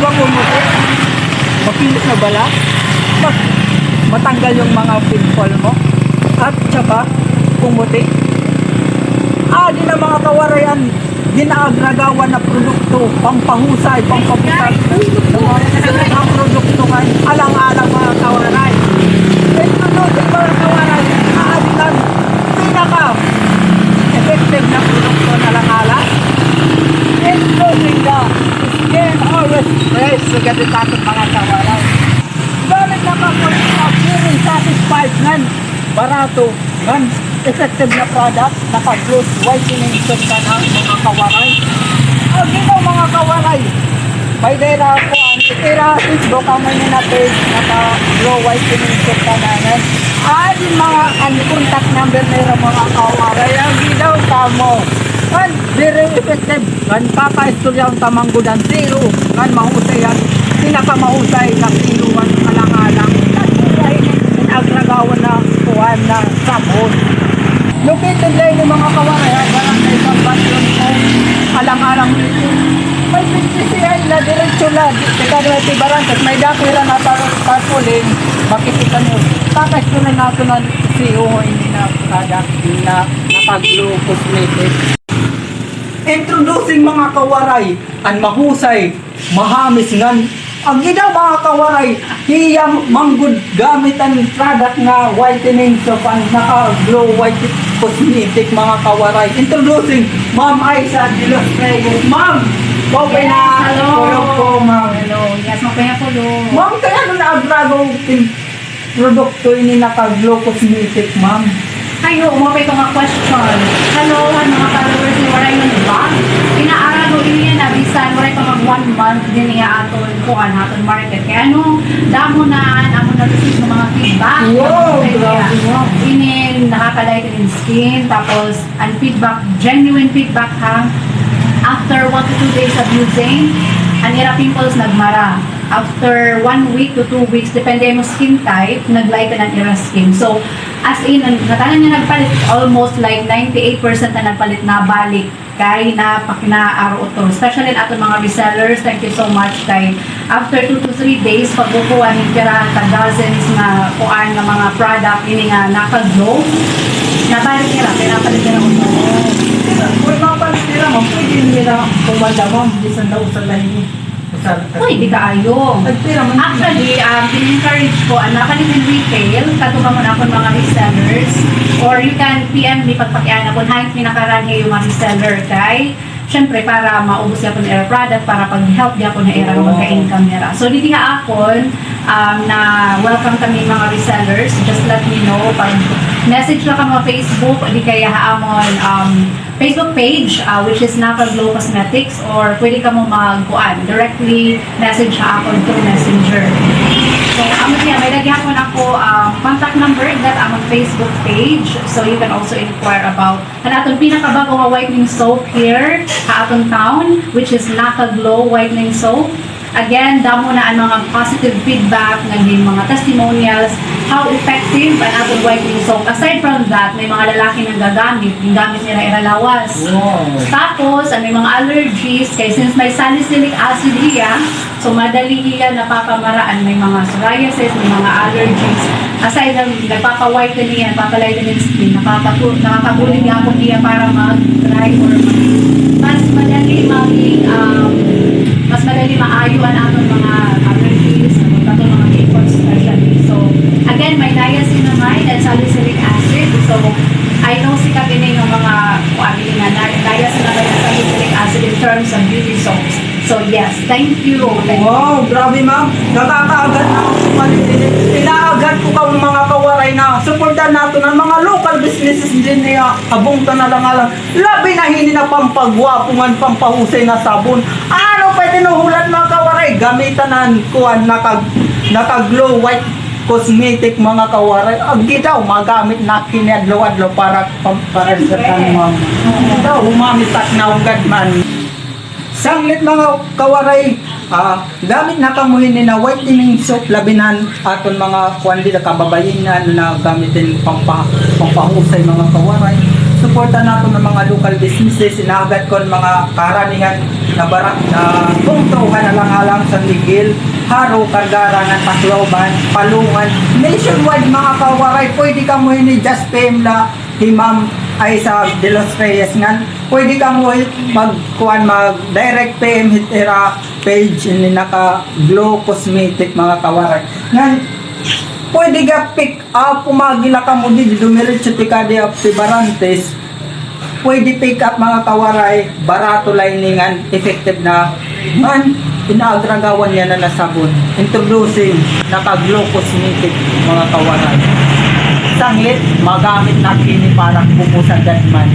ba pumuti? Makinis na bala? Matanggal yung mga pimple mo? At saka, pumuti? Di na mga kawarayan, ginaagragawan na produkto, pampahusay, pampaputan ng produkto kay alang-alang mga kawaray. Ito no, yung mga kawaray, aadilan, pinaka-effective na produkto na alang-alang. Including the skin always fresh, so ganit natin mga kawaray. Gamit na ka po yung very satisfied nan, barato, nan, effective na product, naka-gloss whitening soap ka na mga kawaray. Ginaw mga kawaray, may dera po ang itira, Facebook ang may natin, naka-glow whitening soap ka na nan. Yung mga contact number nila mga kawaray, ang ginaw ka mo. Kan, very effective. Kan, kaka-istorya ang tamanggudan, zero. Kan, mahusay yan. Pinakamahusay na sinuan, alang-alang. Kan, agragawan na kuhan na sabon. Located lang yung mga kawaray, barangay sa Basyon o alang-alang nito. May PCCI na diretsyo na, dekadwete barangay, may dakila na tarpaulin, makikita nyo. Kakaisto na nato na CEO, hindi na product na nakaglow cosmetics. Introducing mga kawaray, ang mahusay, mahamis ngan. Ang ginaw mga kawaray, hiyang manggod gamit ang product na whitening soap ang naka-glow white cosmetic mga kawaray. Introducing Ma'am Aisa de los Reyes. Ma'am, okay na. Hello. Tulog po, ma'am. Hello. Yes, okay na po, Ma'am, kaya ano na-agrago produkto ini naka-glow cosmetic, ma'am? Ayo, umapay ko nga question. Hello, mga followers ni Waray ng ba? Inaaraw ko ini na bisan Waray pa mag 1 month din niya aton kuan aton market. Kaya ano, damo na receive ng mga feedback. Wow, grabe mo. Ini nakakalight in skin, tapos ang feedback, genuine feedback ha. After 1 to 2 days of using, ang ira pimples nagmara. After 1 week to 2 weeks, depende mo skin type, nag-light ka ng ira skin. So, as in, natanan niya nagpalit, almost like 98% na nagpalit na balik kay na pakinaaro to. Especially ato mga resellers, thank you so much kay after 2 to 3 days, pagbukuha ni tira ka dozens na kuan ng mga product, ini nga naka-glow, nabalik nila, pinapalit nila ko. Kung mapalit nila, ma'am, pwede nila kumanda, ma'am, bisan daw sa lahi. Uy, di ka ayo. Actually, in-encourage ko, nakalip in retail, katulad mo na ako mga resellers, or you can PM me pagpakiana kung hangit pinakaranhe yung mga reseller kay, syempre, para maubos niya po ng air product, para pag-help niya po na air magka-income nila. So, dito nga ako, na welcome kami mga resellers, just let me know, pag message lang ka mga Facebook, di kaya haamon, Facebook page, which is Naka Glow Cosmetics, or pwede ka mo directly message ako through Messenger. So, may lagyan ko na po contact number that among Facebook page. So, you can also inquire about atong pinakabagong whitening soap here sa atong town, which is Naka Glow Whitening Soap. Again, damo na ang mga positive feedback, naging mga testimonials, how effective ang atong whitening soap. Aside from that, may mga lalaki nang gagamit, yung gamit nila iralawas. Wow. Tapos, may mga allergies, kaya since may salicylic acid iya, so madali iya napapamaraan, may mga psoriasis, may mga allergies. Aside ng nagpapa-whiten niya, nagpapa-lighten yung skin, nakakabulig ako niya para mag-dry or mas madali mas madali maayo ang atong mga allergies, atong mga pimples especially. So, again, may niacinamide and salicylic acid. So, I know sikat din yung mga niacinamide and salicylic acid in terms of beauty soaps. So, yes, thank you. Wow, grabe ma'am. Nakakaagad na ako sumalit. Inaagad ko kang mga kawaray na supportan nato ng mga local businesses din niya. Kabungta na lang alam. Labi na hindi na pampagwapungan, pampahusay na sabon. Ano pa tinuhulan mga kawaray? Gamitan ng kuhan, naka-glow white cosmetic mga kawaray. Daw, magamit na kinadlaw-adlaw para sa tanong. Daw, humamit at naugad man. Sanglit mga kawaray, gamit na kamuhin na whitening soap labinan aton mga kuandi na kababayinan na gamitin pampahusay mga kawaray. Suporta nato ng mga local businesses, inaagad kon mga karanihan na barak na bungtuhan na lang alang sa San Miguel, Haro, Kargarangan, Tacloban, Palungan, nationwide mga kawaray, pwede ka mo ini just PM la himam ay sa De Los Reyes nga, pwede ka mo mag direct PM hitira page ini naka Glow Cosmetic mga kawaray. Nga, pwede ka pick up, pumagila ka mo di dumiretso ti ka di Barantes, pwede pick up mga kawaray, barato liningan, effective na man, inaagragawan niya na nasabon. Introducing naka-Glow Cosmetic mga kawaray. Sanglit, magamit natin ni parang pumusan man.